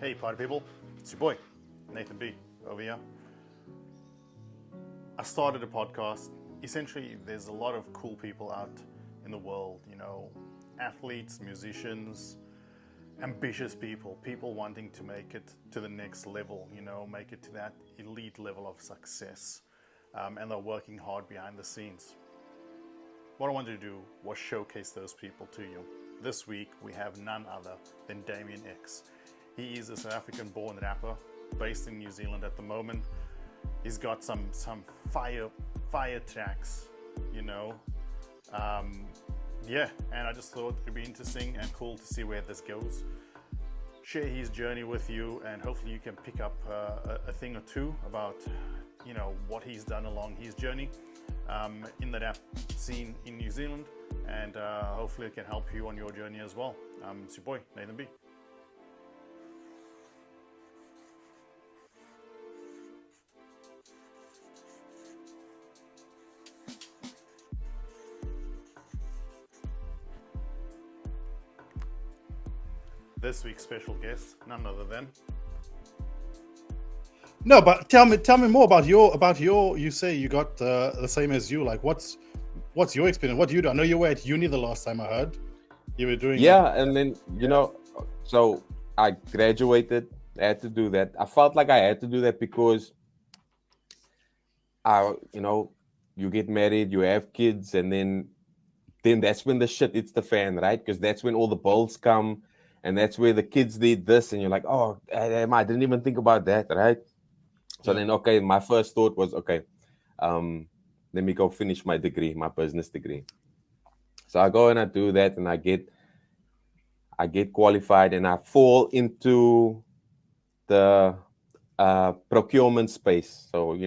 Hey, party people, it's your boy, Nathan B, over here. I started a podcast. Essentially, there's a lot of cool people out in the world, athletes, musicians, ambitious people, people wanting to make it to the next level, make it to that elite level of success. And they're working hard behind the scenes. What I wanted to do was showcase those people to you. This week, we have none other than Dameon X. He is a South African born rapper based in New Zealand at the moment. He's got some fire tracks, and I just thought it'd be interesting and cool to see where this goes. Share his journey with you, and hopefully you can pick up a thing or two about, what he's done along his journey in the rap scene in New Zealand, and hopefully it can help you on your journey as well. It's your boy, Nathan B. This week's special guest, none other than. No, but tell me more about your. You say you got the same as you. Like, what's your experience? What do you do? I know you were at uni the last time I heard. You were doing. And then so I graduated. I had to do that. I felt like I had to do that because you get married, you have kids, and then that's when the shit hits the fan, right? Because that's when all the bills come. And that's where the kids need this, and you're like, oh, damn, I didn't even think about that, right? So then, my first thought was, let me go finish my degree, my business degree. So I go and I do that, and I get qualified, and I fall into the procurement space. So,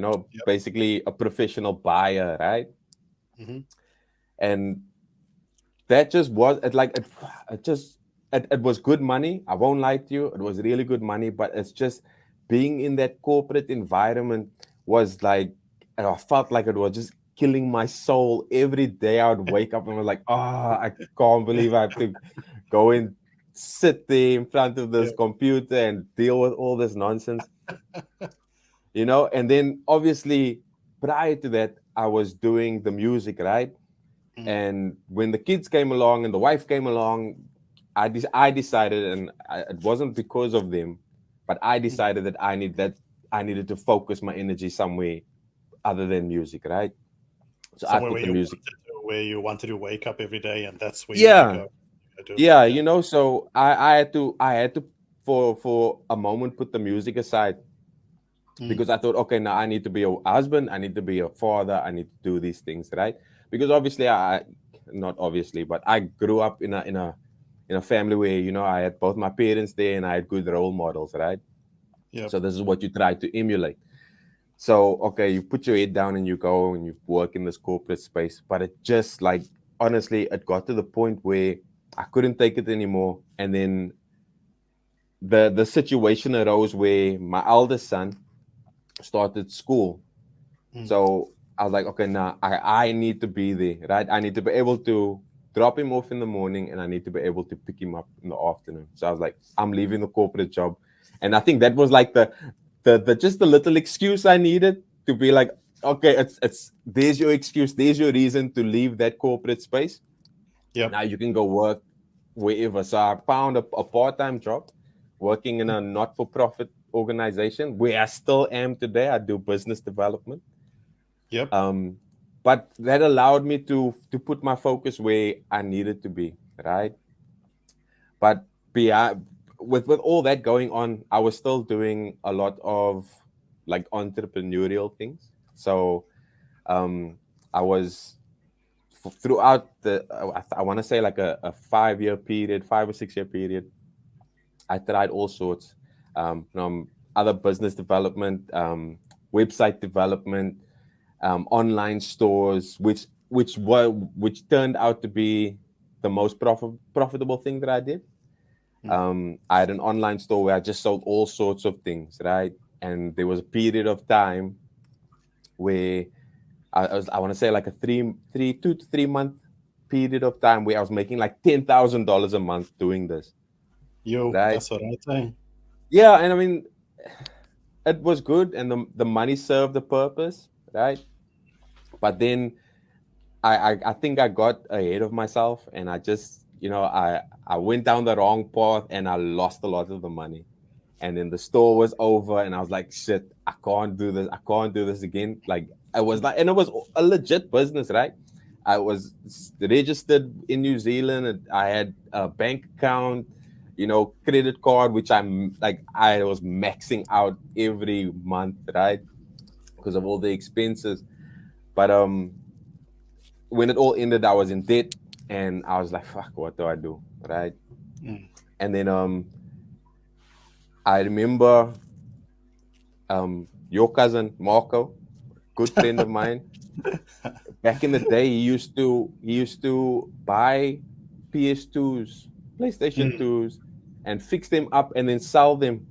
basically a professional buyer, right? Mm-hmm. And that just was, it was good money. I won't lie to you. It was really good money, but it's just being in that corporate environment was like, I felt like it was just killing my soul. Every day I would wake up and was like, I can't believe I have to go and sit there in front of this computer and deal with all this nonsense. And then obviously prior to that, I was doing the music, right? Mm-hmm. And when the kids came along and the wife came along, I decided, and it wasn't because of them, but I decided that I needed to focus my energy somewhere other than music, right? So somewhere where you wanted to wake up every day, and that's where you go. So I had to for a moment put the music aside because I thought, okay, now I need to be a husband, I need to be a father, I need to do these things, right? Because obviously but I grew up in a family where, I had both my parents there and I had good role models, right? Yeah. So this is what you try to emulate. So, you put your head down and you go and you work in this corporate space. But it just honestly, it got to the point where I couldn't take it anymore. And then the situation arose where my eldest son started school. So I was like, okay, now I need to be there, right? I need to be able to drop him off in the morning, and I need to be able to pick him up in the afternoon. So I was like, I'm leaving the corporate job. And I think that was like the just the little excuse I needed to be like, okay, it's there's your excuse, there's your reason to leave that corporate space. Yeah. Now you can go work wherever. So I found a part-time job working in a not-for-profit organization where I still am today. I do business development. Yep. But that allowed me to put my focus where I needed to be, right? But with all that going on, I was still doing a lot of entrepreneurial things. So I was throughout I want to say a 5 or 6 year period. I tried all sorts from other business development, website development, online stores, which turned out to be the most profitable thing that I did. I had an online store where I just sold all sorts of things, right? And there was a period of time where I want to say a 2 to 3 month period of time where I was making $10,000 a month doing this. Yo, right? that's what I'm saying. Yeah, and I mean, it was good, and the money served the purpose, right? But then I think I got ahead of myself, and I just, I went down the wrong path, and I lost a lot of the money. And then the store was over, and I was like, shit, I can't do this. I can't do this again. Like, I was like, and it was a legit business, right? I was registered in New Zealand, and I had a bank account, credit card, which I was maxing out every month, right? Because of all the expenses. But when it all ended, I was in debt, and I was like, fuck, what do I do? Right. Mm. And then I remember your cousin Marco, good friend of mine. Back in the day, he used to buy PS2s, PlayStation Mm. 2s, and fix them up and then sell them.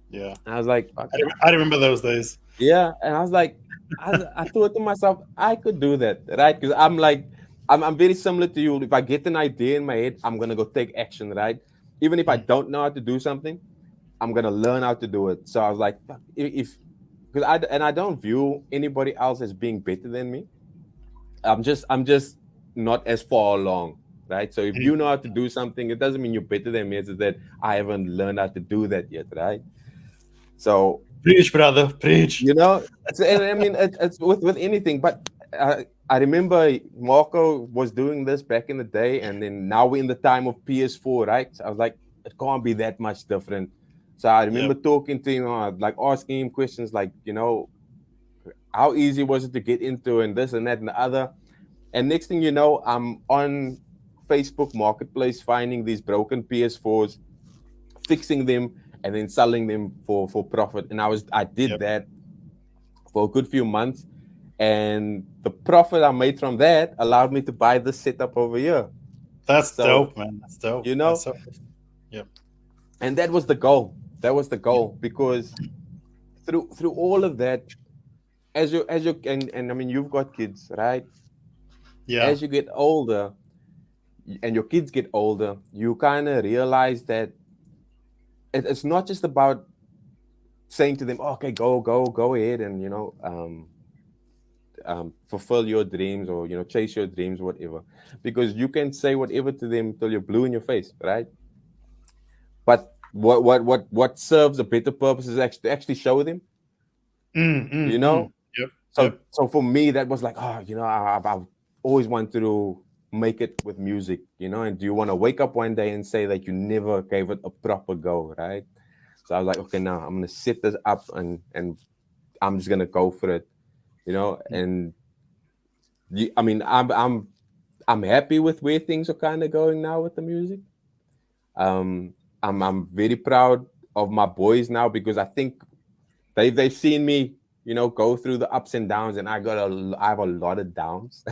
Yeah, And I was like, fuck, I remember those days. yeah. And I was like, I thought to myself, I could do that, right? Because I'm like, I'm very similar to you. If I get an idea in my head, I'm gonna go take action, right? Even if I Mm. don't know how to do something, I'm gonna learn how to do it. So I was like, fuck, if because I don't view anybody else as being better than me. I'm just not as far along, right? So if you know Mm. how to do something, it doesn't mean you're better than me. It's just that I haven't learned how to do that yet, right? So Preach, brother, preach. and I mean it's with anything, but I remember Marco was doing this back in the day, and then now we're in the time of PS4, right? So I was like, it can't be that much different. So I remember Yep. talking to him, like asking him questions like, how easy was it to get into, and this and that and the other. And next thing you know, I'm on Facebook Marketplace finding these broken PS4s, fixing them, and then selling them for profit. And I did Yep. that for a good few months, and the profit I made from that allowed me to buy this setup over here. That's So dope, man. That's dope. you That's know, so. Yep. and that was the goal. That was the goal because through all of that, as you and I mean you've got kids, right? Yeah. As you get older and your kids get older, you kind of realize that it's not just about saying to them, oh, okay, go ahead, and fulfill your dreams, or chase your dreams, whatever, because you can say whatever to them till you're blue in your face, right? But what serves a better purpose is actually show them, Mm, you mm, mm. know. Yep. So Yep. so for me, that was like, oh, I've always wanted to make it with music, and do you want to wake up one day and say that you never gave it a proper go, right? So I was like, okay, now I'm gonna set this up, and I'm just gonna go for it, and I mean, I'm happy with where things are kind of going now with the music. I'm very proud of my boys now, because I think they've seen me, go through the ups and downs, and I have a lot of downs,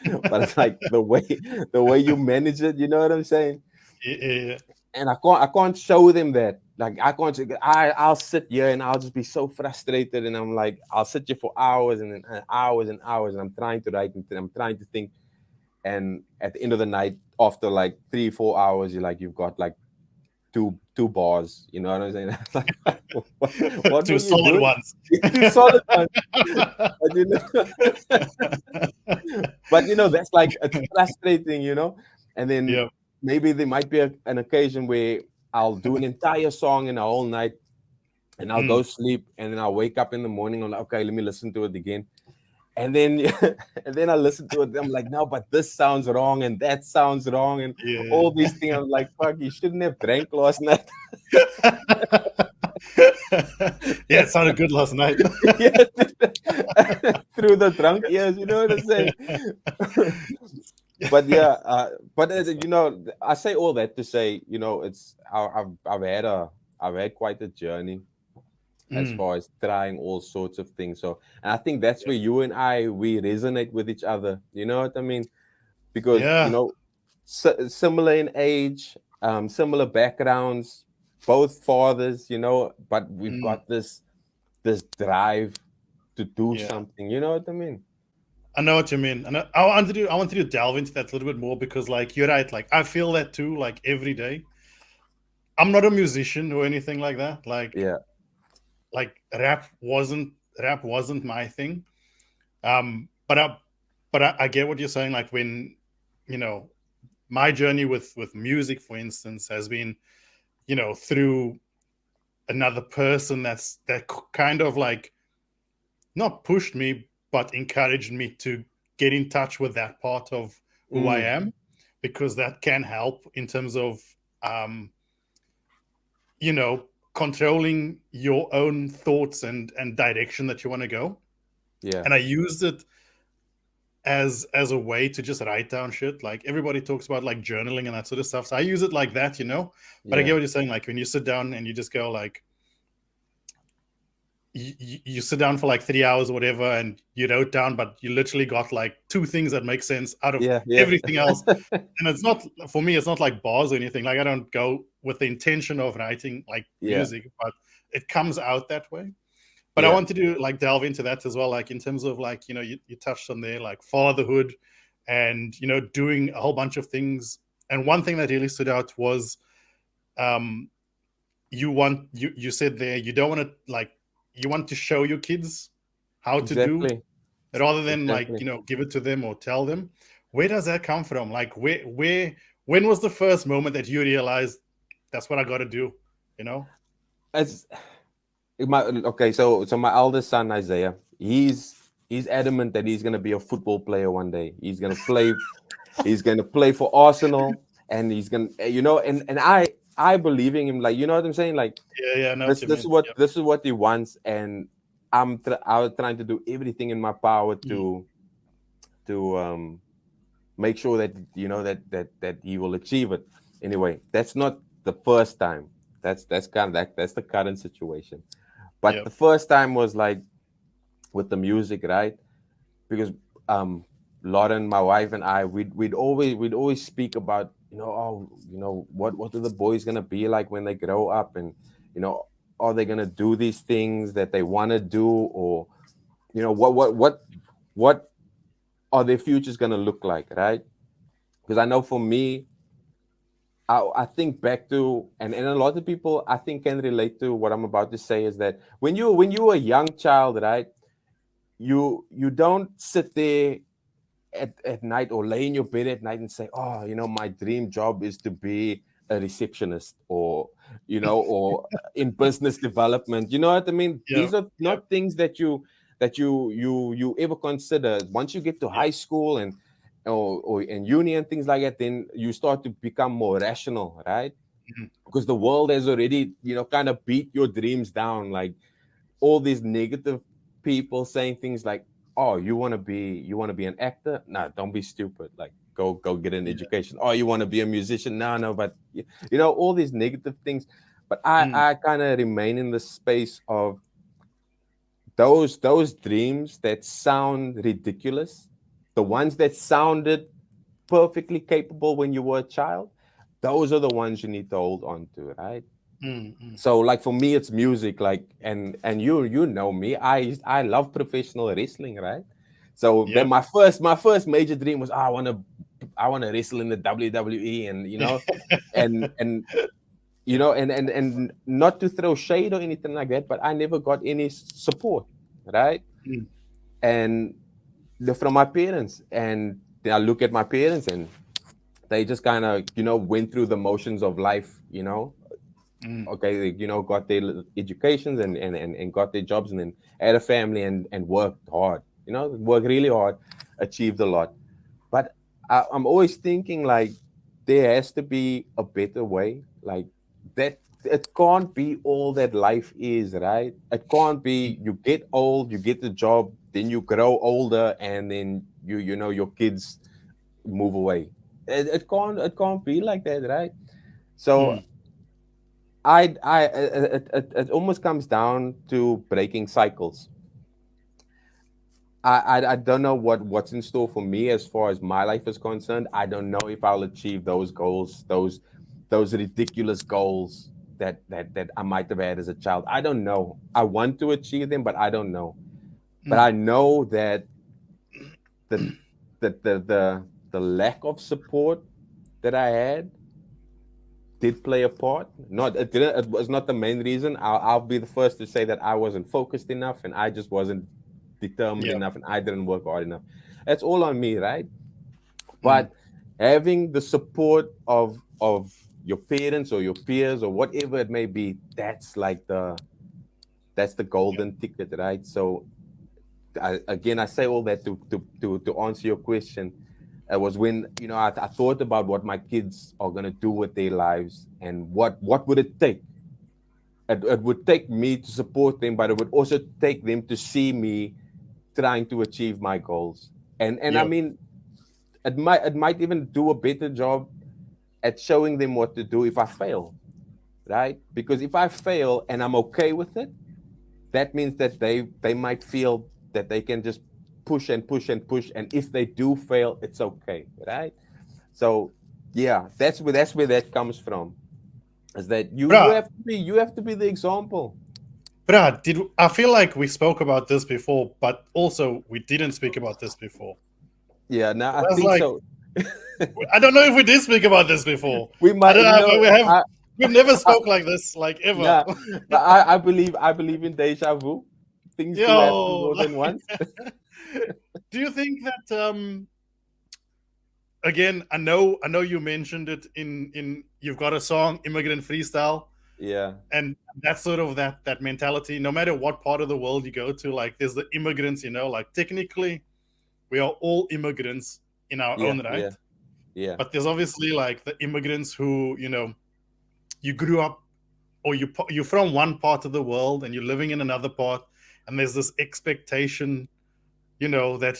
but it's like the way you manage it, you know what I'm saying? Yeah, yeah, yeah. And I can't show them that. Like I can't. I'll sit here and I'll just be so frustrated, and I'm like, I'll sit here for hours and then hours and hours, and I'm trying to write and I'm trying to think, and at the end of the night, after like 3-4 hours, you've got like two bars. You know what I'm saying? It's like, what Two were you solid doing? ones. Two solid ones. But, that's like, it's frustrating, and then Yep. maybe there might be an occasion where I'll do an entire song in a whole night, and I'll go Mm. sleep, and then I'll wake up in the morning. I'm like, okay, let me listen to it again, and then and then I listen to it. I'm like, no, but this sounds wrong, and that sounds wrong, and Yeah. all these things. I'm like, fuck, you shouldn't have drank last night. Yeah, it sounded good last night. Yeah, through the drunk ears, you know what I'm saying? But yeah, I say all that to say, I've had quite a journey as Mm. far as trying all sorts of things. So, and I think that's where you and I, we resonate with each other. You know what I mean? Because Yeah. similar in age, similar backgrounds, both fathers, but we've Mm. got this drive to do Yeah. something. You know what I mean? I know what you mean. And I wanted to delve into that a little bit more because like you're right, like I feel that too, like every day. I'm not a musician or anything like that. Yeah. Like rap wasn't my thing. But I get what you're saying. Like when you know my journey with music, for instance, has been through another person that kind of like not pushed me but encouraged me to get in touch with that part of who I Mm, am, because that can help in terms of um you know controlling your own thoughts and direction that you want to go. yeah. And I used it as a way to just write down shit. Like everybody talks about like journaling and that sort of stuff, so I use it like that. But I Yeah. get what you're saying, like when you sit down and you just go like you sit down for like 3 hours or whatever and you wrote down, but you literally got like two things that make sense out of Yeah. Yeah. everything else. And it's not, for me, it's not like bars or anything. Like I don't go with the intention of writing like Yeah. music, but it comes out that way. But I Yeah. wanted to like delve into that as well, like in terms of like you touched on there like fatherhood and doing a whole bunch of things. And one thing that really stood out was um you said there you don't want to like you want to show your kids how to do Exactly. rather than like Exactly. give it to them or tell them. Where does that come from? Like where when was the first moment that you realized that's what I got to do you know As my okay, so my eldest son Isaiah, he's adamant that he's gonna be a football player one day. He's gonna play for Arsenal, and he's gonna and I believe in him. Like, you know what I'm saying? Like, yeah, I know what you mean. Yep. this is what he wants, and I was trying to do everything in my power Mm. to make sure that that he will achieve it. Anyway, that's not the first time. That's kind of that's the current situation. But the Yep. first time was like with the music, right? Because um Lauren, my wife, and I, we'd always speak about, what are the boys gonna be like when they grow up, and you know, are they gonna do these things that they want to do, or what are their futures gonna look like, right? Because I know for me, I think back to, and a lot of people I think can relate to what I'm about to say, is that when you were a young child, right? You don't sit there at night or lay in your bed at night and say, oh, my dream job is to be a receptionist, or in business development. You know what I mean? Yep. These are Yep. not things that you ever consider. Once you get to Yep. high school or in uni and things like that, then you start to become more rational, right? Mhm. Because the world has already, kind of beat your dreams down. Like, all these negative people saying things like, "Oh, you want to be an actor? Nah, don't be stupid. Like, go get an Yeah. education. Oh, you want to be a musician? No, but all these negative things." But I Mm. I kind of remain in the space of those dreams that sound ridiculous, the ones that sounded perfectly capable when you were a child. Those are the ones you need to hold on to, right? Mm. Mm. So, like, for me, it's music. Like, and you know me, I love professional wrestling, right? So then Yep. my first major dream was, I want to wrestle in the WWE, and and and not to throw shade or anything like that, but I never got any support, right? Mm. And from my parents. And then I look at my parents, and they just kind of went through the motions of life. Mm. Okay, they, got their educations, and got their jobs, and then had a family, and worked hard, worked really hard, achieved a lot. But I'm always thinking, like, there has to be a better way. Like, that it can't be all that life is, right? It can't be you get old, you get the job, then you grow older, and then your kids move away. It can't be like that, right? So Mm. it almost comes down to breaking cycles. I don't know what's in store for me as far as my life is concerned. I don't know if I'll achieve those goals, those ridiculous goals that I might have had as a child. I don't know. I want to achieve them, but I don't know. But Mm. I know that the the lack of support that I had did play a part. Not it didn't. It was not the main reason. I'll be the first to say that I wasn't focused enough and I just wasn't determined Yeah. enough and I didn't work hard enough. That's all on me, right? Mm. But having the support of your parents or your peers or whatever it may be, that's the golden ticket, right? So I say all that to answer your question. It was when I thought about what my kids are gonna do with their lives and what would it take. It would take me to support them, but it would also take them to see me trying to achieve my goals. And I Yeah. mean, it might even do a better job at showing them what to do if I fail, right? Because if I fail and I'm okay with it, that means that they might feel that they can just push and push and push, and if they do fail, it's okay, right? So yeah, that's where that comes from. Is that you Bruh, have to be the example. I feel like we spoke about this before, but also we didn't speak about this before. Yeah, now I was think like- so. I don't know if we did speak about this before. We I might, don't know if we have. We've never spoke like this, like ever. yeah, but I believe in deja vu. Things do happen more than once. Do you think that again, I know you mentioned it in you've got a song, Immigrant Freestyle, Yeah, and that's sort of that mentality. No matter what part of the world you go to, like there's the immigrants, like technically we are all immigrants in our own right. Yeah. But there's obviously like the immigrants who, you grew up or you're from one part of the world and you're living in another part, and there's this expectation, that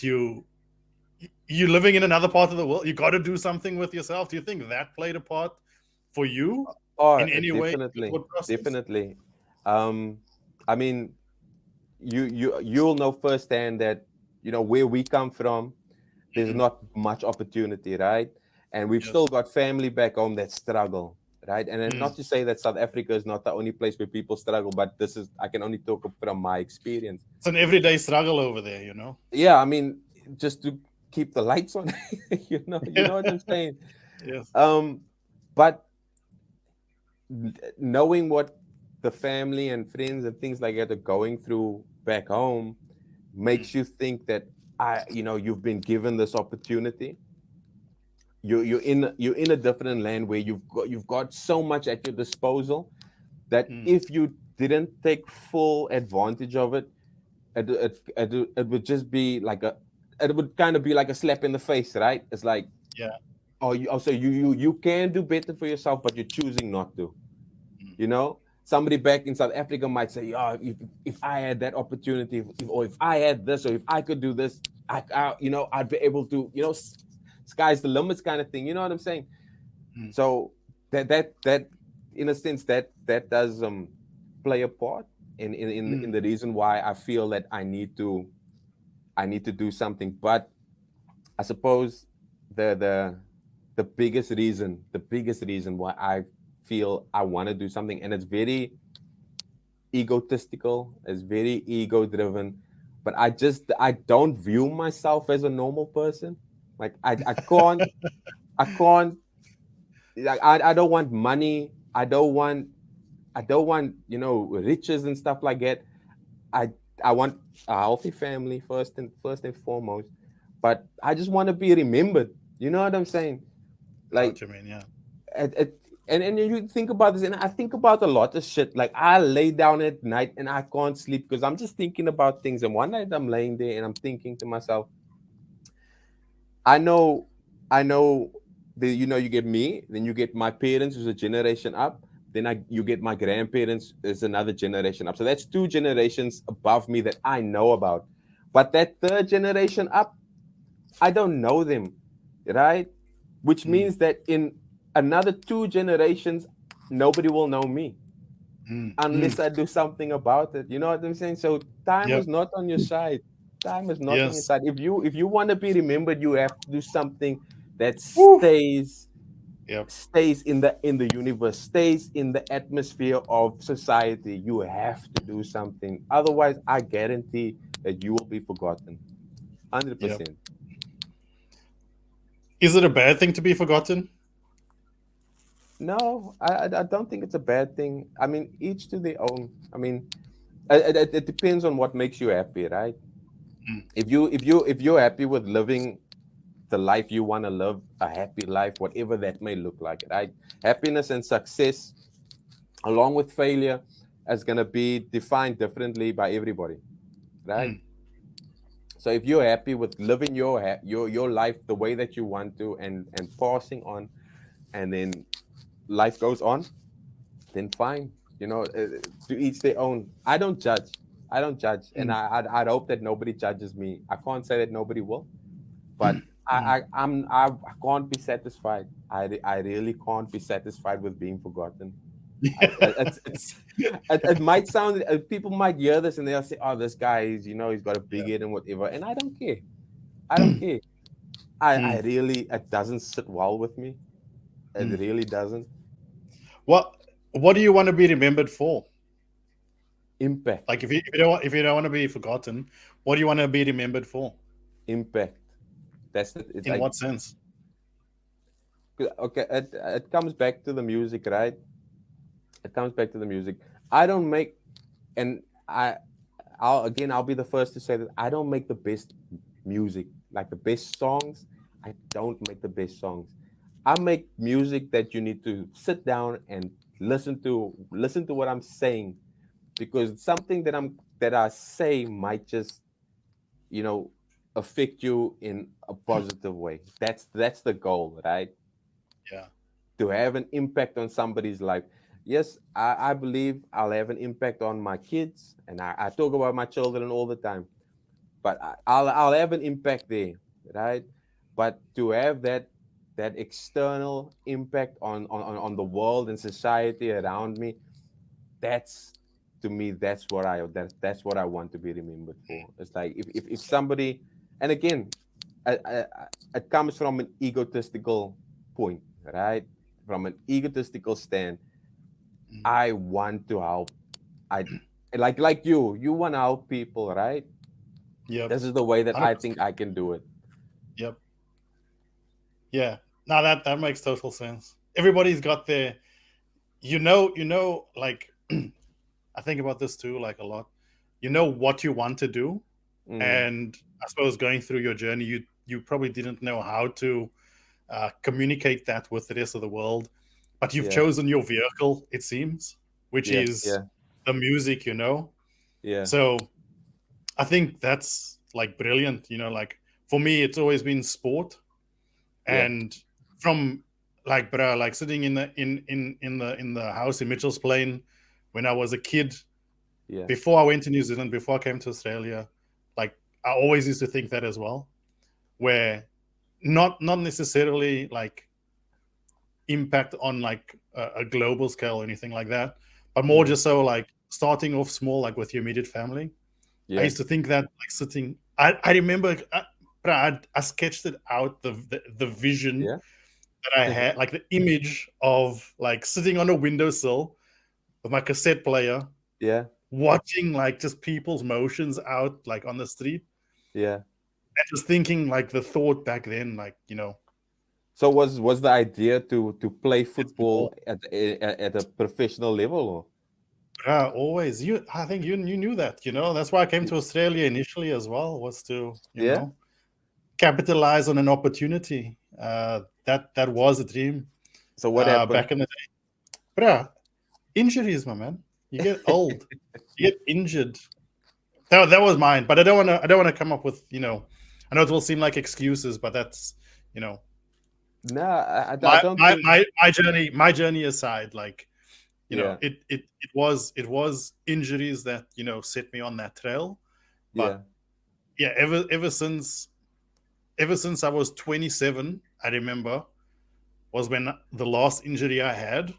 you're living in another part of the world. You got to do something with yourself. Do you think that played a part for you in any way? Definitely. I mean, you'll know firsthand that where we come from, there's not much opportunity, right? And we've still got family back home that struggle, right? And then not to say that South Africa is not the only place where people struggle, but I can only talk from my experience. It's an everyday struggle over there, Yeah, I mean, just to keep the lights on, you know what I'm saying? Yes. But knowing what the family and friends and things like that are going through back home makes you think that you've been given this opportunity. You're in a different land where you've got so much at your disposal that if you didn't take full advantage of it, it would just be it would kind of be like a slap in the face, right? It's like, you can do better for yourself, but you're choosing not to. Somebody back in South Africa might say, if I had that opportunity, or if I had this, or if I could do this, I'd be able to, sky's the limits kind of thing. You know what I'm saying? So that in a sense that does play a part in the reason why I feel that I need to do something. But I suppose the biggest reason why I feel I want to do something, and it's very egotistical, it's very ego driven, but I don't view myself as a normal person. Like I can't I don't want money. I don't want riches and stuff like that. I want a healthy family first and foremost, but I just want to be remembered. You know what I'm saying? Like, what you mean, yeah. And you think about this, and I think about a lot of shit. Like I lay down at night and I can't sleep because I'm just thinking about things. And one night I'm laying there and I'm thinking to myself, I know that you get me, then you get my parents, who's a generation up, then you get my grandparents, is another generation up. So that's 2 generations above me that I know about. But that 3rd generation up, I don't know them, right? Which means that in another 2 generations, nobody will know me unless I do something about it. You know what I'm saying? So time is not on your side. Time is not on your side. If you want to be remembered, you have to do something that stays in the universe, stays in the atmosphere of society. You have to do something. Otherwise, I guarantee that you will be forgotten. 100%. Is it a bad thing to be forgotten? No, I don't think it's a bad thing. I mean, each to their own. I mean, it depends on what makes you happy, right? Mm. If you're happy with living the life you want to live, a happy life, whatever that may look like, right? Happiness and success, along with failure, is gonna be defined differently by everybody, right? Mm. So if you're happy with living your life the way that you want to, and passing on, and then life goes on, then fine. To each their own. I don't judge. I don't judge, and Mm. I'd hope that nobody judges me. I can't say that nobody will, but Mm. I can't be satisfied. I really can't be satisfied with being forgotten. It might sound, people might hear this and they'll say, "Oh, this guy is, he's got a big head and whatever," and I don't care. I don't care. I Mm. really, it doesn't sit well with me. It Mm. really doesn't. What do you want to be remembered for? Impact, Like if you don't want to be forgotten, what do you want to be remembered for? impact. That's it. It's In like, what sense? okay, it comes back to the music, right? It comes back to the music. I don't make, and I'll be the first to say that I don't make the best music, like the best songs. I don't make the best songs. I make music that you need to sit down and listen to what I'm saying, because something that I say might just, you know affect you in a positive way. That's the goal, right? Yeah. To have an impact on somebody's life. Yes, I believe I'll have an impact on my kids, and I talk about my children all the time. But I'll have an impact there, right? But to have that external impact on the world and society around me, that's to me, that's what I want to be remembered for. It's like, if somebody, and again, it comes from an egotistical point, right? From an egotistical stand, Mm. I want to help. I like you want to help people, right? Yep. This is the way that I 100%. think I can do it. Yep. Yeah. Now that makes total sense. Everybody's got their, like I think about this too, like a lot. You know what you want to do, Mm, and I suppose going through your journey, you probably didn't know how to communicate that with the rest of the world, but you've yeah, chosen your vehicle, it seems, which yeah, is yeah, the music. yeah, So I think that's like brilliant. Like for me, it's always been sport, yeah, and from like, bro, like sitting in the house in Mitchell's Plain when I was a kid, yeah, before I went to New Zealand, before I came to Australia, like I always used to think that as well, where not necessarily like impact on like a global scale or anything like that, but more mm, just so like starting off small, like with your immediate family. I yeah, used to think that like sitting, I remember, I sketched it out, the vision yeah, that I had, like the image of like sitting on a windowsill with my cassette player, yeah, watching like just people's motions out like on the street, yeah. and just thinking like the thought back then, like So was the idea to play it's football small. at a professional level, or? Always. I think you knew that. That's why I came to Australia initially as well, was to Yeah. capitalize on an opportunity. That was a dream So what happened? back in the day. Injuries, my man. You get old, you get injured. That was mine, but I don't want to come up with. I know it will seem like excuses, but that's you know No, I my don't my think. my, my journey my journey aside, like Yeah, it was injuries that set me on that trail. yeah. But yeah, ever since I was 27, I remember, was when the last injury I had.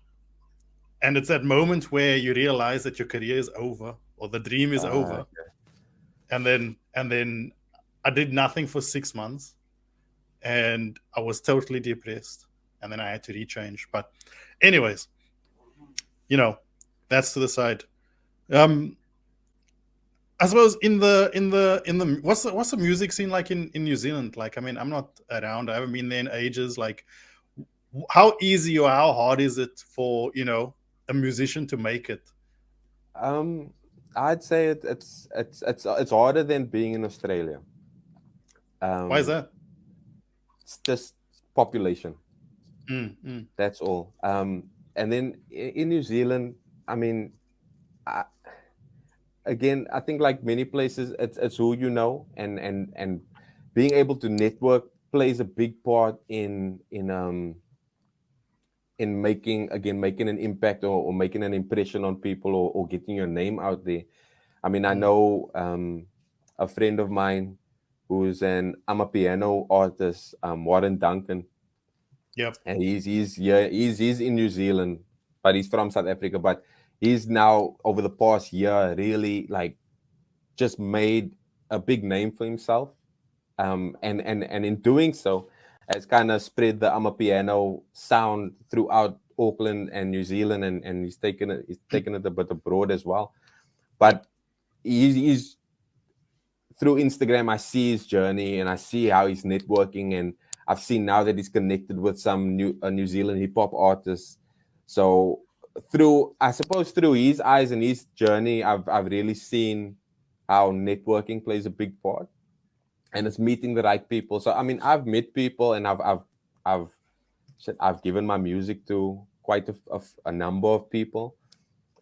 And it's that moment where you realize that your career is over or the dream is Uh, over. And then I did nothing for 6 months, and I was totally depressed. And then I had to rechange. But anyways, you know, that's to the side. Um, I suppose in the what's the music scene like in New Zealand? Like, I mean, I'm not around. I haven't been there in ages. Like, how easy or how hard is it for a musician to make it? Um, I'd say it's harder than being in Australia. Why is Um, that? it's just population. Mm, mm, That's all. And then in New Zealand, I mean, I, again, I think like many places, it's who you know, and being able to network plays a big part in making an impact, or making an impression on people, or getting your name out there. I mean, I mm. know a friend of mine who's I'm a piano artist, Warren Duncan, Yep. and he's in New Zealand, but he's from South Africa. But he's now, over the past year, really like just made a big name for himself, and in doing so, has kind of spread the Amapiano sound throughout Auckland and New Zealand, and he's taken it a bit abroad as well. Yep. But he's through Instagram, I see his journey and I see how he's networking, and I've seen now that he's connected with some New Zealand hip hop artists. So I suppose through his eyes and his journey, I've really seen how networking plays a big part, and it's meeting the right people. So I mean, I've met people, and I've I've given my music to quite a number of people,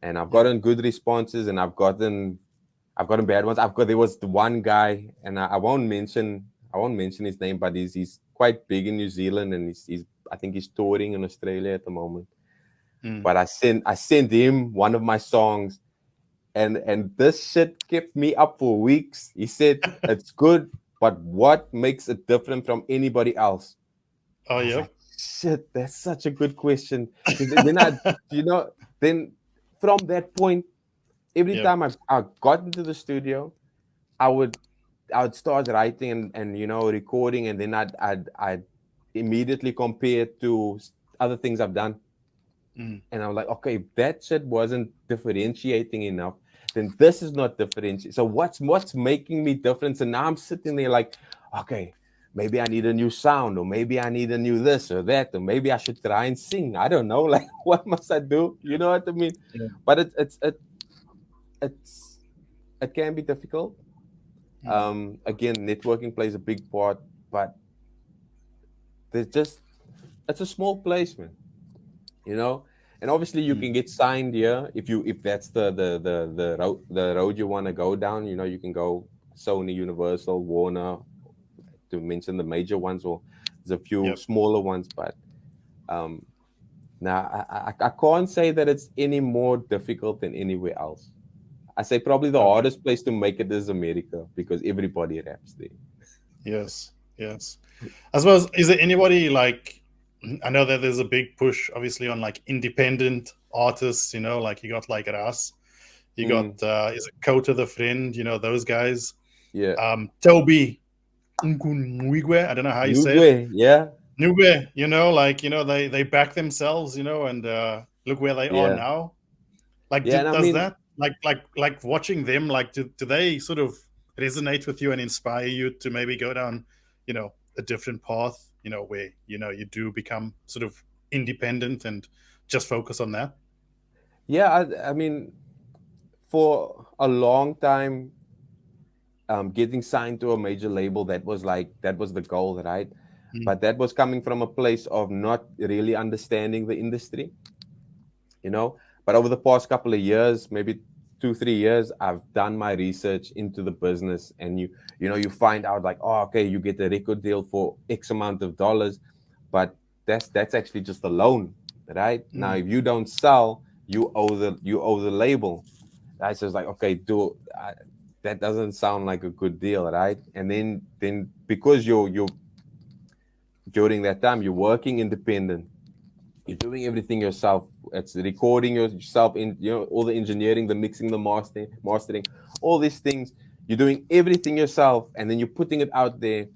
and I've gotten good responses, and I've gotten bad ones. There was the one guy, and I won't mention his name, but he's quite big in New Zealand, and he's I think he's touring in Australia at the moment. Mm. But I sent him one of my songs, and this shit kept me up for weeks. He said it's good, but what makes it different from anybody else? Oh, I was yeah. like, shit, that's such a good question. Because then then from that point, every Yep. time I got into the studio, I would start writing and recording, and then I'd immediately compare it to other things I've done. Mm. And I'm like, okay, if that shit wasn't differentiating enough, then this is not differentiating. So what's making me different? And now I'm sitting there like, okay, maybe I need a new sound, or maybe I need a new this or that, or maybe I should try and sing. I don't know. Like, what must I do? You know what I mean? Yeah. But it's it can be difficult. Again, networking plays a big part, but it's a small place, man. You know, and obviously you Mm. can get signed here if that's the road you want to go down. You can go Sony, Universal, Warner, to mention the major ones, or there's a few Yep. smaller ones. But now I can't say that it's any more difficult than anywhere else. I say probably the Okay. hardest place to make it is America, because everybody raps there. Yes. Yes. I suppose, is there anybody like, I know that there's a big push obviously on like independent artists, like you got like Ras, you got is it Kota the Friend, those guys. Yeah. Toby Nkunwigwe, I don't know how you say it. Uruguay, yeah. Nugwe, they back themselves, and look where they are Yeah. now. Like, Yeah. And I does mean, that like watching them, like do they sort of resonate with you and inspire you to maybe go down, a different path, where you do become sort of independent and just focus on that? yeah, I mean, for a long time, getting signed to a major label, that was the goal, right? Mm. But that was coming from a place of not really understanding the industry, But over the past couple of years, maybe 2-3 years, I've done my research into the business, and you find out like, oh, okay, you get a record deal for X amount of dollars, but that's actually just a loan, right? Now, if you don't sell, you owe the label. Right? So it's like, okay, that doesn't sound like a good deal, right? And then because you're during that time you're working independent, you're doing everything yourself. It's recording yourself in all the engineering, the mixing, the mastering, all these things. You're doing everything yourself, and then you're putting it out there.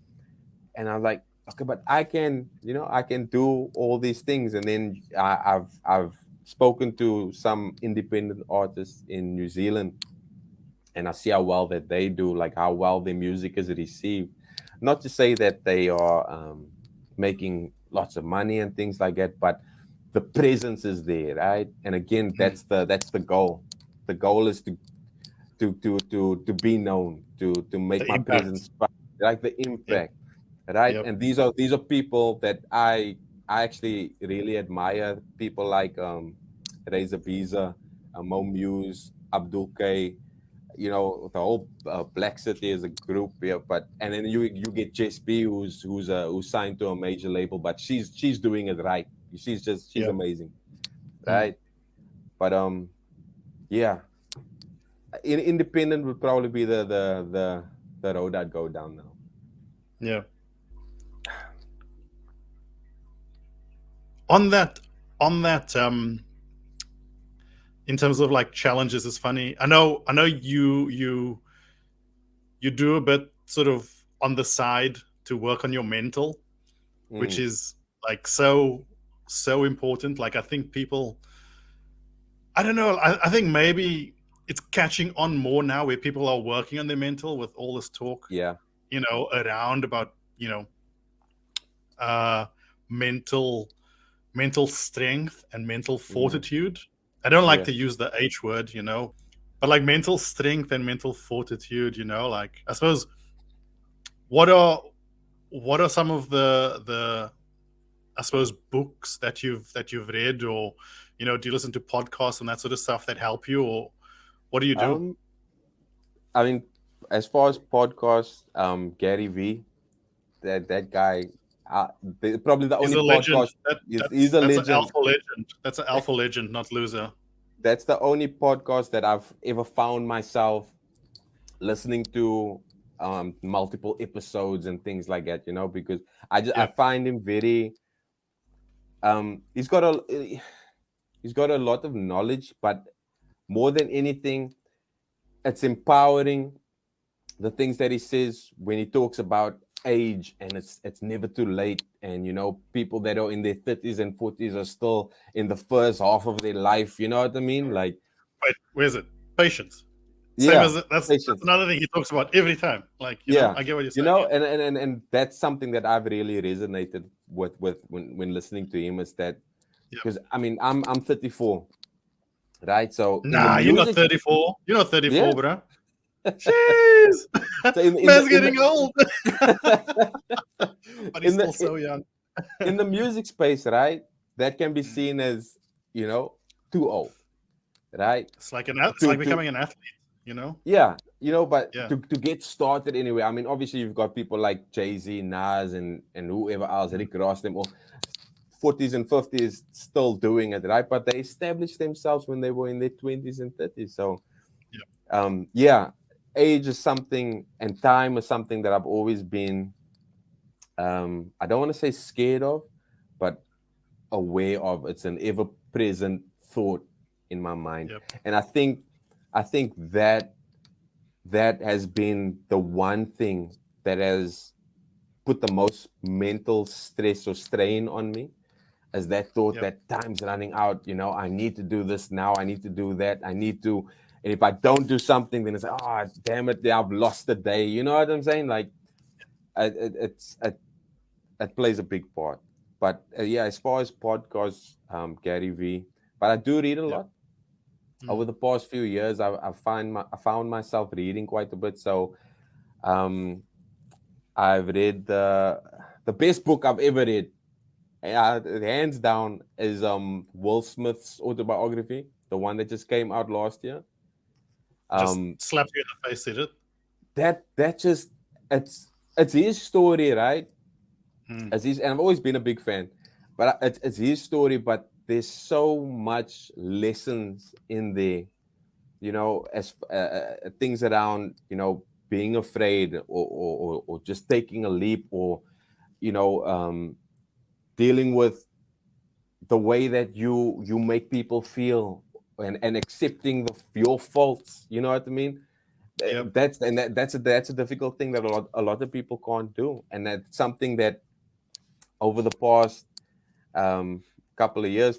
And I'm like, okay, but I can do all these things. And then I've spoken to some independent artists in New Zealand, and I see how well that they do, like how well their music is received. Not to say that they are making lots of money and things like that, but the presence is there, right? And again, that's the goal. The goal is to be known, to make The my impact. presence, like the impact, right? Yep. And these are people that I actually really admire. People like Reza Biza, Mo Muse, Abdul K, you know, the whole Black City as a group. Yeah, but and then you get Jess B, who's signed to a major label, but she's doing it right. She's Yeah. amazing, right? But yeah, independent would probably be the road I'd go down now. Yeah. On that, in terms of like challenges, it's funny. I know you do a bit sort of on the side to work on your mental, which is like so important. Like I think people, I don't know, I think maybe it's catching on more now where people are working on their mental with all this talk, Yeah, you know, around about, you know, mental strength and mental fortitude. I don't like to use the H word, you know, but like mental strength and mental fortitude, you know, like I suppose what are some of the I suppose books that you've read, or you know, do you listen to podcasts and that sort of stuff that help you, or what do you do? I mean, as far as podcasts, Gary V, that guy, probably the He's only a legend. podcast. He's a That's an legend. alpha legend. That's an alpha legend, not loser. That's the only podcast that I've ever found myself listening to multiple episodes and things like that, you know, because I find him very he's got a lot of knowledge, but more than anything, it's empowering. The things that he says when he talks about age, and it's never too late, and you know, people that are in their 30s and 40s are still in the first half of their life, you know what I mean? Like, wait, where's it? Patience. Same yeah, as that's another thing he talks about every time. Like, you know, I get what you're saying. You know, and that's something that I've really resonated with when listening to him, is that because I mean I'm 34, right? So nah, you're not 34. You're not 34, bro. Jeez, so man's getting old, but he's still so young. In the music space, right? That can be seen as, you know, too old, right? It's like it's like becoming an athlete, you know? Yeah, you know, but to get started anyway. I mean, obviously you've got people like Jay-Z, Nas, and whoever else, Rick Ross, them all 40s and 50s still doing it, right? But they established themselves when they were in their 20s and 30s. So, age is something, and time is something that I've always been, I don't want to say scared of, but aware of. It's an ever-present thought in my mind. And I think that has been the one thing that has put the most mental stress or strain on me, is that thought that time's running out. You know, I need to do this now. I need to do that. I need to. And if I don't do something, then it's like, oh, damn it, I've lost the day. You know what I'm saying? Like, it plays a big part. But as far as podcasts, Gary V, but I do read a lot. Over the past few years, I found myself reading quite a bit. So, I've read the best book I've ever read, hands down, is Will Smith's autobiography, the one that just came out last year. Just slapped you in the face, did it? That just it's his story, right? And I've always been a big fan, but it's his story. But there's so much lessons in there, you know, as things around, you know, being afraid, or just taking a leap, or you know, dealing with the way that you make people feel, and accepting your faults. You know what I mean? That's a difficult thing that a lot of people can't do, and that's something that over the past couple of years,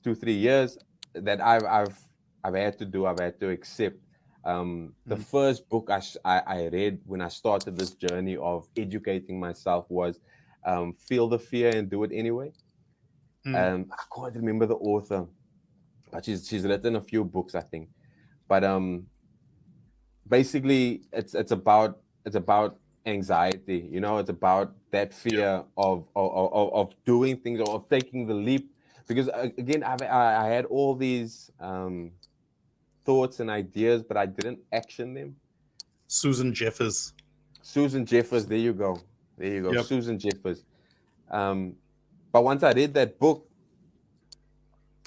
2-3 years, that I've had to do. I've had to accept. The first book I read when I started this journey of educating myself was feel the fear and do it anyway. I can't remember the author, but she's written a few books, I think. But basically, it's about anxiety. You know, it's about that fear of doing things or of taking the leap. Because again, I had all these thoughts and ideas, but I didn't action them. Susan Jeffers. Susan Jeffers, there you go. There you go. Yep. Susan Jeffers. But once I read that book,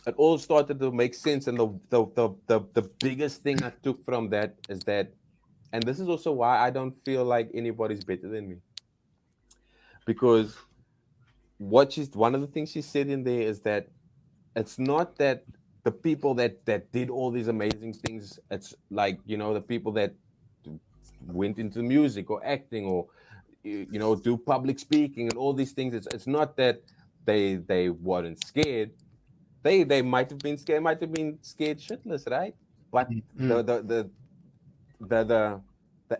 it all started to make sense. And the biggest thing I took from that is that, and this is also why I don't feel like anybody's better than me. Because one of the things she said in there is that it's not that the people that did all these amazing things, it's like, you know, the people that went into music or acting or, you know, do public speaking and all these things. It's not that they weren't scared. They might have been scared, shitless, right? But the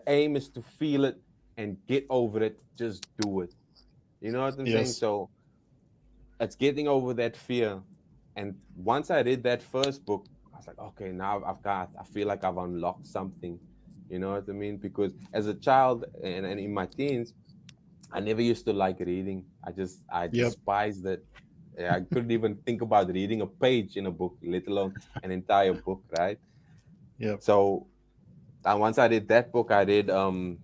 aim is to feel it and get over it. Just do it. You know what I'm saying? So it's getting over that fear. And once I read that first book, I was like, okay, now I feel like I've unlocked something. You know what I mean? Because as a child and in my teens, I never used to like reading. I despised it. I couldn't even think about reading a page in a book, let alone an entire book, right? Yeah. So once I read that book, I read the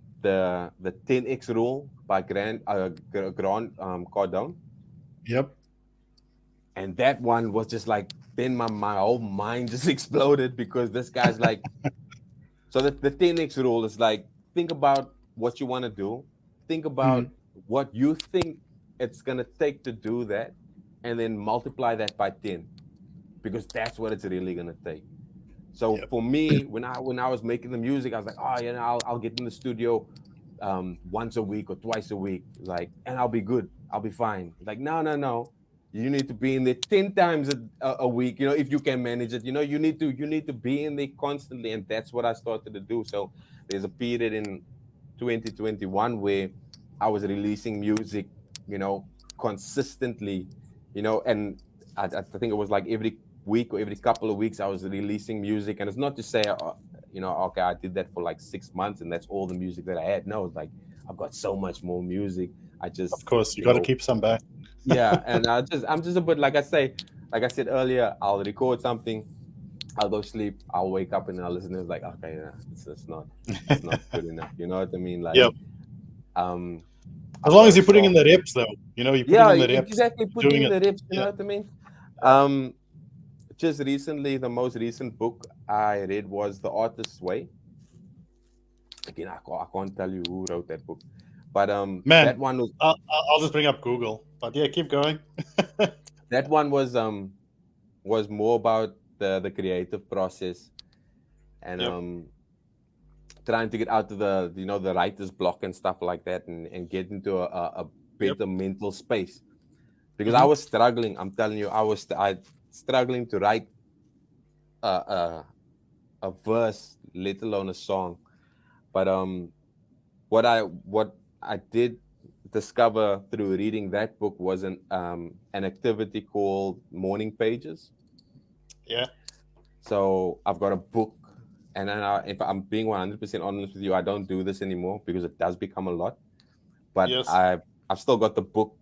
10X Rule by Grant Cardone. Yep. And that one was just like, then my whole mind just exploded, because this guy's like, so the 10X Rule is like, think about what you want to do, think about what you think it's going to take to do that, and then multiply that by 10, because that's what it's really going to take. So for me, when I was making the music, I was like, oh, you know, I'll get in the studio once a week or twice a week, like, and I'll be good, I'll be fine. Like, no, you need to be in there 10 times a week, you know, if you can manage it. You know, you need to be in there constantly, and that's what I started to do. So there's a period in 2021 where I was releasing music, you know, consistently, you know, and I think it was like every week or every couple of weeks I was releasing music. And it's not to say, you know, okay, I did that for like 6 months and that's all the music that I had. No, it's like, I've got so much more music. I just, of course, you got to keep some back. Yeah, and I'm just a bit, like I said earlier, I'll record something, I'll go sleep, I'll wake up and I'll listen to it. It's like, okay, it's not good enough. You know what I mean? Like, as long as you're putting in the reps, though, you know, you're putting in the reps. Exactly, putting in the reps. You know what I mean? Just recently, the most recent book I read was The Artist's Way. Again, I can't tell you who wrote that book, but man, that one was. I'll just bring up Google. But yeah, keep going. That one was more about the creative process, and trying to get out of the, you know, the writer's block and stuff like that, and get into a better mental space. Because I was struggling. I'm telling you, I was struggling to write a verse, let alone a song. But what I did discover through reading that book was an activity called morning pages. Yeah. So I've got a book, and then if I'm being 100% honest with you, I don't do this anymore because it does become a lot. But I've still got the book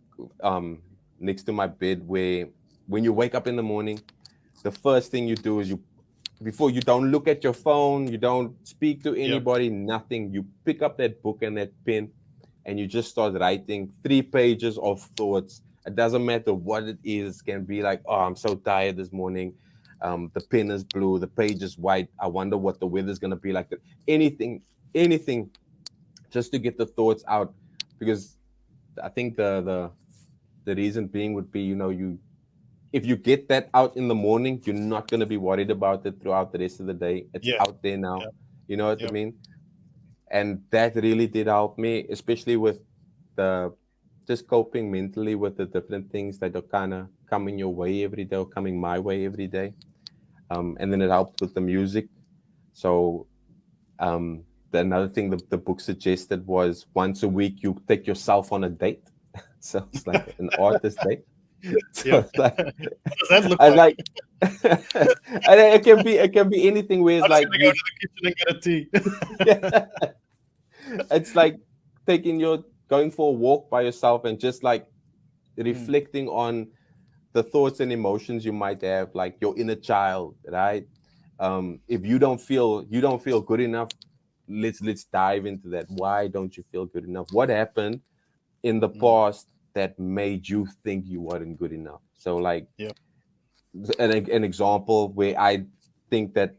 next to my bed, where when you wake up in the morning, the first thing you do is before you don't look at your phone, you don't speak to anybody, nothing. You pick up that book and that pen, and you just start writing 3 pages of thoughts. It doesn't matter what it is. It can be like, oh, I'm so tired this morning. The pen is blue, the page is white. I wonder what the weather's gonna be like. Anything, just to get the thoughts out. Because I think the reason being would be, you know, if you get that out in the morning, you're not going to be worried about it throughout the rest of the day. It's out there now. You know what I mean? And that really did help me, especially with just coping mentally with the different things that are kind of coming your way every day, or coming my way every day. And then it helped with the music. So another thing the book suggested was once a week you take yourself on a date. Sounds like an artist, eh? So Yeah. it's like, What does that look I like? and it can be anything where it's I'm just like gonna go to the kitchen and get a tea. it's like going for a walk by yourself and just like reflecting on the thoughts and emotions you might have, like your inner child, right? If you don't feel good enough, let's dive into that. Why don't you feel good enough? What happened in the past that made you think you weren't good enough? So like an example where I think that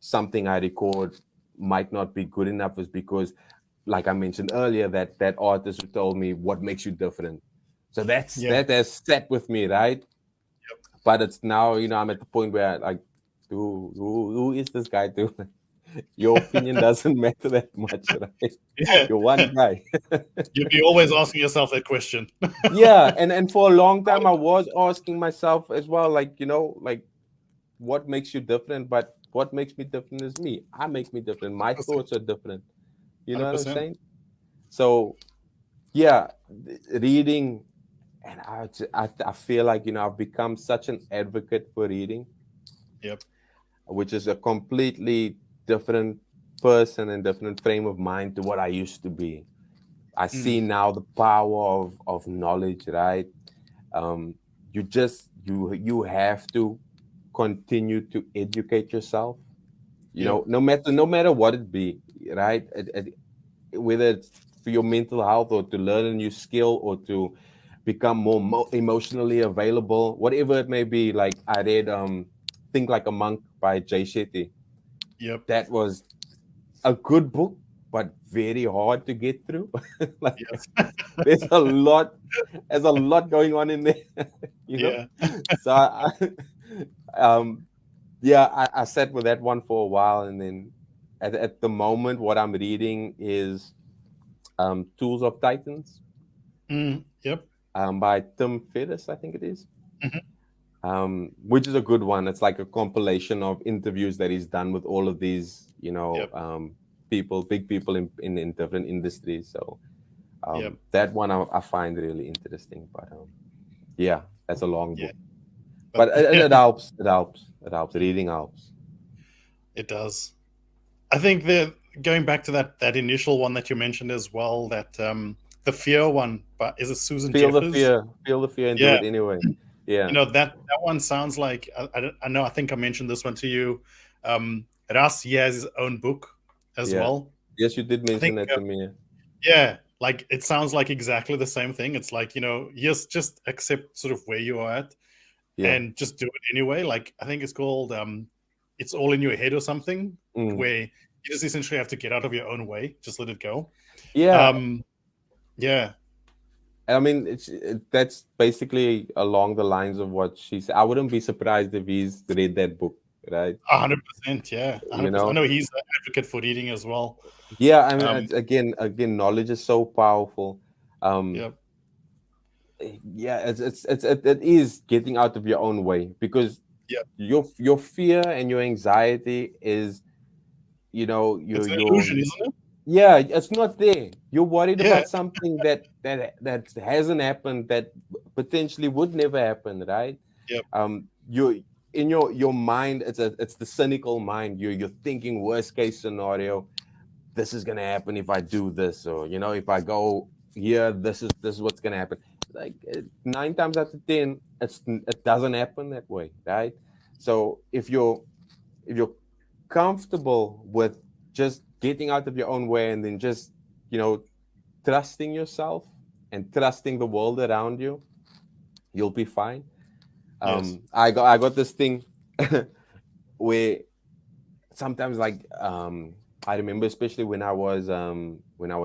something I record might not be good enough is because, like I mentioned earlier, that artist who told me what makes you different. So that has sat with me, right? But it's now, I'm at the point where like, who is this guy to? Your opinion doesn't matter that much, right? Yeah. You're one guy. You'll be always asking yourself that question. Yeah, and for a long time I was asking myself as well, like, like what makes you different? But what makes me different is me. I make me different. My 100%. thoughts are different. You know what I'm 100%. saying? So yeah, reading, and I feel like I've become such an advocate for reading. Yep. Which is a completely different person and different frame of mind to what I used to be. I see now the power of knowledge, right? You have to continue to educate yourself. No matter what it be, right? Whether it's for your mental health or to learn a new skill or to become more emotionally available, whatever it may be. Like I read Think Like a Monk by Jay Shetty. Yep. That was a good book, but very hard to get through. Like there's a lot going on in there, Yeah. So I sat with that one for a while, and then at the moment, what I'm reading is Tools of Titans. Yep. By Tim Ferriss, I think it is. Mm-hmm. Which is a good one. It's like a compilation of interviews that he's done with all of these, big people in different industries. So that one I find really interesting. But that's a long book. But it helps. It helps. It helps. Reading helps. It does. I think going back to that initial one that you mentioned as well, that the fear one, but is it Susan Jeffers? Feel the fear and do it anyway. Yeah. That one sounds like I know. I think I mentioned this one to you. Ras, he has his own book as well. Yes, you did mention that to me. Yeah, like it sounds like exactly the same thing. It's like yes, just accept sort of where you are at, and just do it anyway. Like I think it's called "It's All in Your Head" or something, where you just essentially have to get out of your own way. Just let it go. Yeah. I mean, that's basically along the lines of what she said. I wouldn't be surprised if he's read that book, right? 100%, yeah. 100%. I know he's an advocate for reading as well. Yeah, I mean, again, knowledge is so powerful. Yeah, it is getting out of your own way, because your fear and your anxiety is, it's an illusion, isn't it? Yeah, it's not there. You're worried about something that hasn't happened, that potentially would never happen, right? You in your mind, it's the cynical mind. You're thinking worst case scenario. This is gonna happen if I do this, or if I go here, this is what's gonna happen. Like 9 times out of 10, it doesn't happen that way, right? So if you're comfortable with just getting out of your own way, and then just trusting yourself and trusting the world around you, you'll be fine. I got this thing where sometimes, like, I remember, especially when I was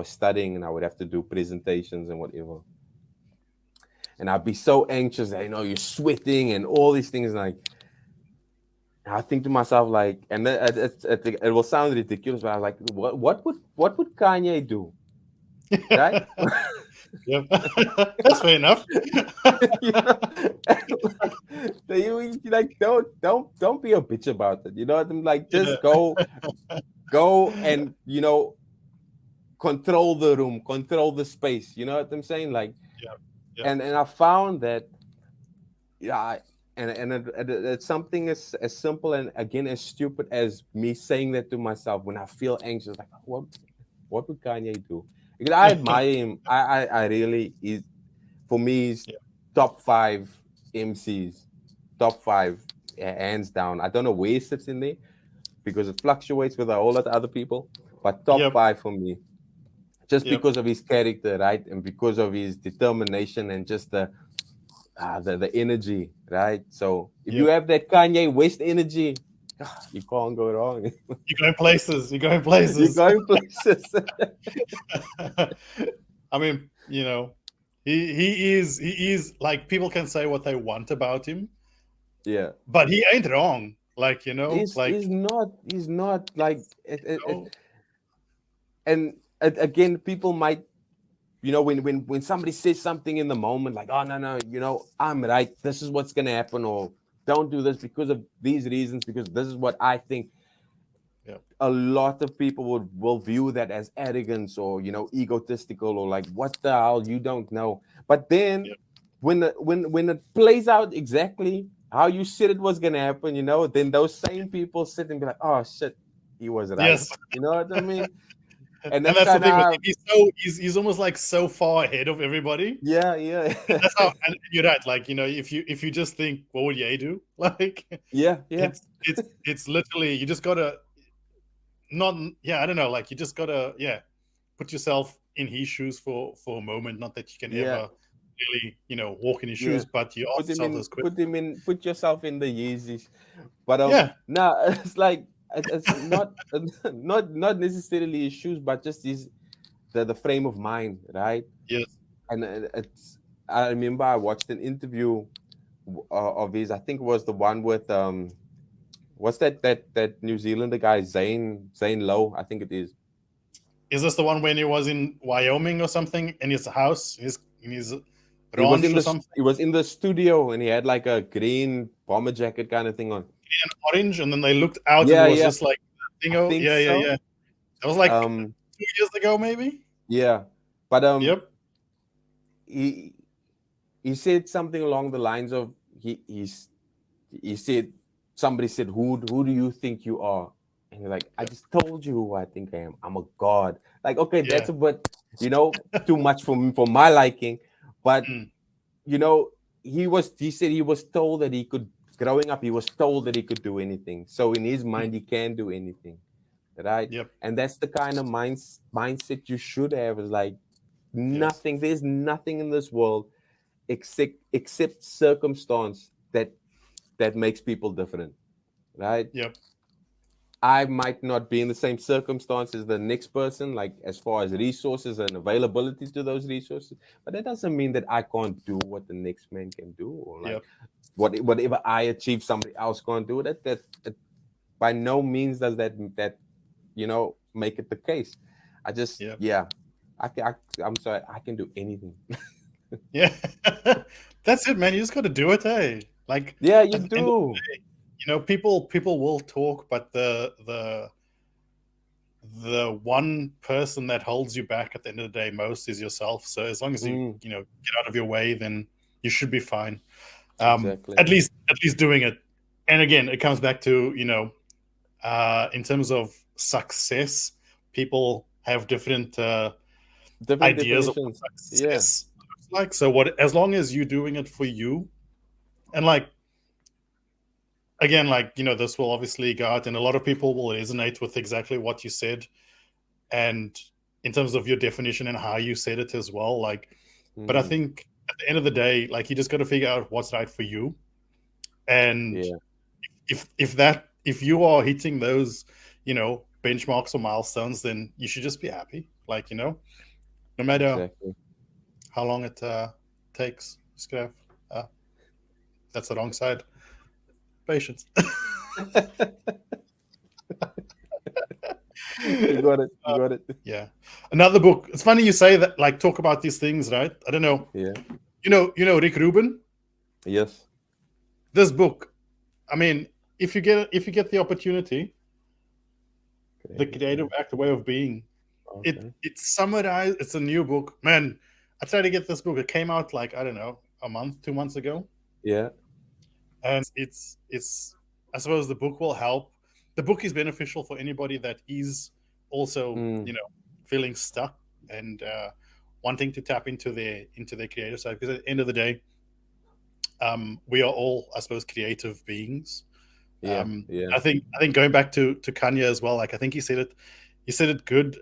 studying and I would have to do presentations and whatever, and I'd be so anxious that you're sweating and all these things. Like, I think to myself, like, and it will sound ridiculous, but I was like, what would Kanye do? Right? Yeah, that's fair enough. Like, don't be a bitch about it. You know what I'm like? Just go and control the room, control the space. You know what I'm saying? Like, And I found that, yeah, it's something as simple and again as stupid as me saying that to myself when I feel anxious, like what would Kanye do? Because I admire him. I really is, for me, he's top 5 MCs, top 5, hands down. I don't know where he sits in there because it fluctuates with a whole lot of other people, but top 5 for me, just because of his character, right, and because of his determination and just the energy, right? So if you have that Kanye West energy, you can't go wrong. You're going places. You're going You're places. going places. I mean, you know, he is like, people can say what they want about him, Yeah, but he ain't wrong. Like, you know, like, he's not like you know, and again, people might, when somebody says something in the moment, like, oh no, I'm right, this is what's gonna happen, or don't do this because of these reasons, because this is what I think. A lot of people will view that as arrogance, or egotistical, or like, what the hell, you don't know. But then when it plays out exactly how you said it was gonna happen, then those same people sit and be like, oh shit, he was right. yes. You know what I mean? And that's the thing with him. He's almost like so far ahead of everybody. Yeah. That's how, and you're right. Like, if you just think, what would Ye do? Like, it's literally, you just gotta I don't know. Like, you just gotta put yourself in his shoes for a moment. Not that you can ever really walk in his shoes, but you ask yourself those questions. Put yourself in the Yeezys. But no, it's like, it's not not necessarily his shoes, but just the frame of mind, right? Yes. And I remember I watched an interview of his. I think it was the one with what's that New Zealander guy, Zane Lowe, I think it is. Is this the one when he was in Wyoming or something, in his house, in his He was ranch or something? He was in the studio and he had like a green bomber jacket kind of thing on. And orange, and then they looked out and it was just like thingo. Yeah. That was like 2 years ago, maybe. Yeah, but he said something along the lines of, he said, somebody said, who do you think you are? And you're like, I just told you who I think I am. I'm a god. Like, okay, that's a bit, too much for me, for my liking. But he said he was told that he could, growing up, he was told that he could do anything. So in his mind, he can do anything. Right? And that's the kind of mindset you should have, is like, nothing, there's nothing in this world except circumstance that makes people different. Right? I might not be in the same circumstances as the next person, like as far as resources and availability to those resources, but that doesn't mean that I can't do what the next man can do, or like whatever I achieve, somebody else can't do. That by no means does that make it the case. I just I'm sorry, I can do anything. That's it, man. You just got to do it, hey. Like, you do. People will talk, but the one person that holds you back at the end of the day most is yourself. So as long as you get out of your way, then you should be fine. Exactly. At least doing it. And again, it comes back to in terms of success, people have different ideas of what success looks like. So as long as you're doing it for you, and like, again, like, this will obviously go out and a lot of people will resonate with exactly what you said, and in terms of your definition and how you said it as well, like, but I think at the end of the day, like, you just got to figure out what's right for you. And if you are hitting those benchmarks or milestones, then you should just be happy, like, no matter how long it takes. Just gotta have that's the wrong side. Patience. You got it. Yeah. Another book. It's funny you say that, like, talk about these things, right? I don't know. Yeah. You know Rick Rubin? Yes. This book, I mean, if you get the opportunity, The Creative Act, The Way of Being, it summarized. It's a new book, man. I tried to get this book. It came out like, I don't know, a month, 2 months ago. Yeah. And it's I suppose the book will help. The book is beneficial for anybody that is also, Mm. feeling stuck and wanting to tap into their creative side. Because at the end of the day, we are all, I suppose, creative beings. Yeah. Yeah. I think going back to Kanye as well, like I think he said it good.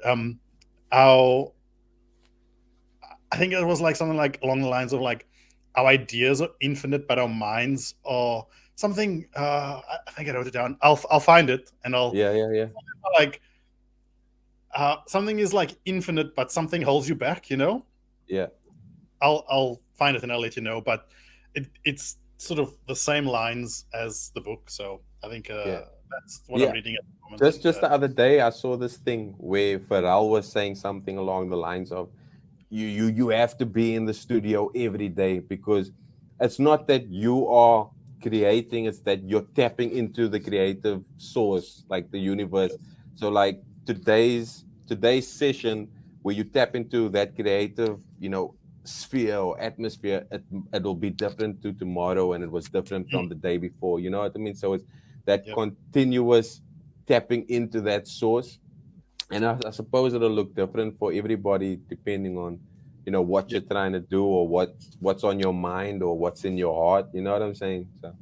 Our I think it was like something like along the lines of like our ideas are infinite, but our minds are something. I think I wrote it down. I'll find it and I'll Yeah. Yeah. Yeah. like something is like infinite, but something holds you back. Yeah. I'll find it and I'll let you know. But it's sort of the same lines as the book, so I think Yeah. that's what I'm Yeah. reading at the moment. Just the other day, I saw this thing where Pharrell was saying something along the lines of, you have to be in the studio every day, because it's not that you are creating, it's that you're tapping into the creative source, like the universe. So like today's session, where you tap into that creative, sphere or atmosphere, it'll be different to tomorrow, and it was different from the day before. You know what I mean? So it's that Yep. continuous tapping into that source. And I suppose it'll look different for everybody depending on, what you're trying to do, or what's on your mind, or what's in your heart. You know what I'm saying? So